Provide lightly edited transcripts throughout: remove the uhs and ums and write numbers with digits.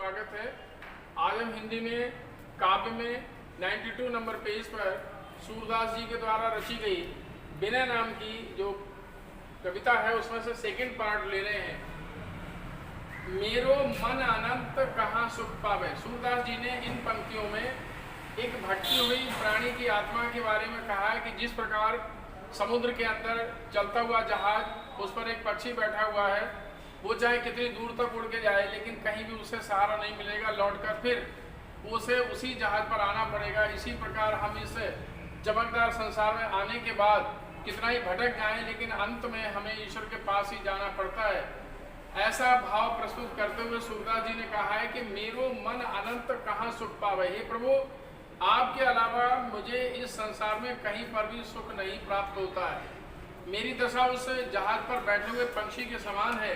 स्वागत है। आज हम हिंदी में काव्य में 92 नंबर पेज पर सूरदास जी के द्वारा रची गई विनय नाम की जो कविता है उसमें से सेकंड पार्ट ले रहे हैं। मेरो मन अनंत कहाँ सुख पावे। सूरदास जी ने इन पंक्तियों में एक भटकी हुई प्राणी की आत्मा के बारे में कहा है कि जिस प्रकार समुद्र के अंदर चलता हुआ जहाज, उस पर एक पक्षी बैठा हुआ है, वो चाहे कितनी दूर तक उड़ के जाए लेकिन कहीं भी उसे सहारा नहीं मिलेगा, लौटकर फिर उसे उसी जहाज पर आना पड़ेगा। इसी प्रकार हम इस चमकदार संसार में आने के बाद कितना ही भटक जाएं लेकिन अंत में हमें ईश्वर के पास ही जाना पड़ता है। ऐसा भाव प्रस्तुत करते हुए सूरदास जी ने कहा है कि मेरो मन अनंत कहाँ सुख पावे। हे प्रभु, आपके अलावा मुझे इस संसार में कहीं पर भी सुख नहीं प्राप्त होता है। मेरी दशा उस जहाज पर बैठे हुए पंछी के समान है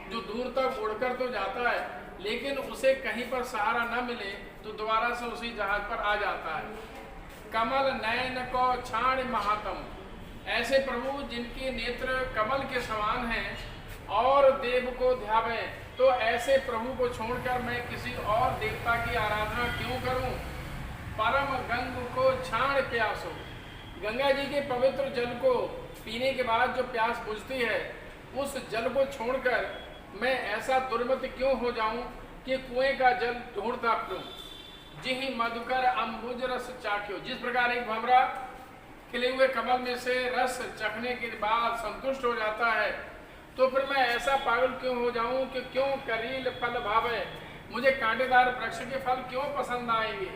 जो दूर तक उड़कर तो जाता है लेकिन उसे कहीं पर सहारा न मिले तो दोबारा से उसी जहाज पर आ जाता है। कमल नयन को छाण महातम। ऐसे प्रभु जिनके नेत्र कमल के समान हैं और देव को ध्यावे, तो ऐसे प्रभु को छोड़कर मैं किसी और देवता की आराधना क्यों करूं। परम गंग को छाण प्यासो। गंगा जी के पवित्र जल को पीने के बाद जो प्यास बुझती है, उस जल को छोड़कर मैं ऐसा दुर्मत क्यों हो जाऊं कि कुएं का जल ढूंढता फिरूं। जिहि मधुकर अम्बुज रस चाख्यो। जिस प्रकार एक भंवरा खिले हुए कमल में से रस चखने के बाद संतुष्ट हो जाता है, तो फिर मैं ऐसा पागल क्यों हो जाऊं कि क्यों करील फल भावे, मुझे कांटेदार वृक्ष के फल क्यों पसंद आएंगे।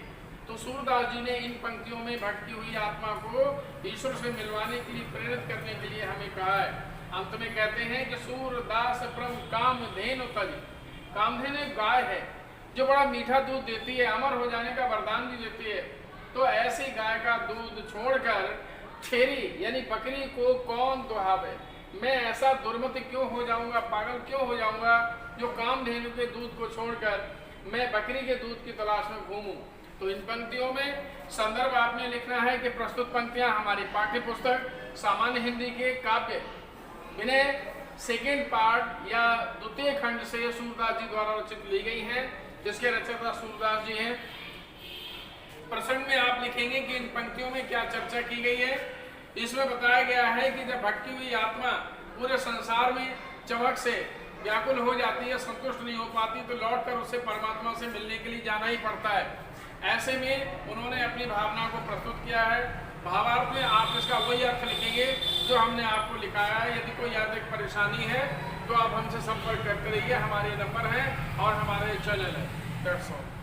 तो सूरदास जी ने इन पंक्तियों में भटकी हुई आत्मा को ईश्वर से मिलवाने के लिए, प्रेरित करने के लिए हमें कहा है। अंत में कहते हैं कि सूरदास प्रम कामधेनु तज। कामधेनु एक गाय है जो बड़ा मीठा दूध देती है, अमर हो जाने का वरदान भी देती है। तो ऐसी गाय का दूध छोड़कर छेरी यानी बकरी को कौन दुहावे। मैं ऐसा दुर्मति क्यों हो जाऊंगा, पागल क्यों हो जाऊंगा जो कामधेनु के दूध को छोड़कर मैं बकरी के दूध की तलाश में घूमूं। तो इन पंक्तियों में संदर्भ आपने लिखना है कि प्रस्तुत पंक्तियां हमारी पाठ्य पुस्तक सामान्य हिंदी के काव्य विनय सेकेंड पार्ट या द्वितीय खंड से सूरदास जी द्वारा रचित ली गई हैं, जिसके रचयिता सूरदास जी हैं। प्रसंग में आप लिखेंगे कि इन पंक्तियों में क्या चर्चा की गई है। इसमें बताया गया है कि जब भटकी हुई आत्मा पूरे संसार में चमक से व्याकुल हो जाती है, संतुष्ट नहीं हो पाती, तो लौटकर उसे परमात्मा से मिलने के लिए जाना ही पड़ता है। ऐसे में उन्होंने अपनी भावना को प्रस्तुत किया है। भावार्थ में आप इसका वही अर्थ लिखेंगे जो हमने आपको लिखाया है। यदि कोई अधिक परेशानी है तो आप हमसे संपर्क करते रहिए। हमारे नंबर हैं और हमारे चैनल है। That's all.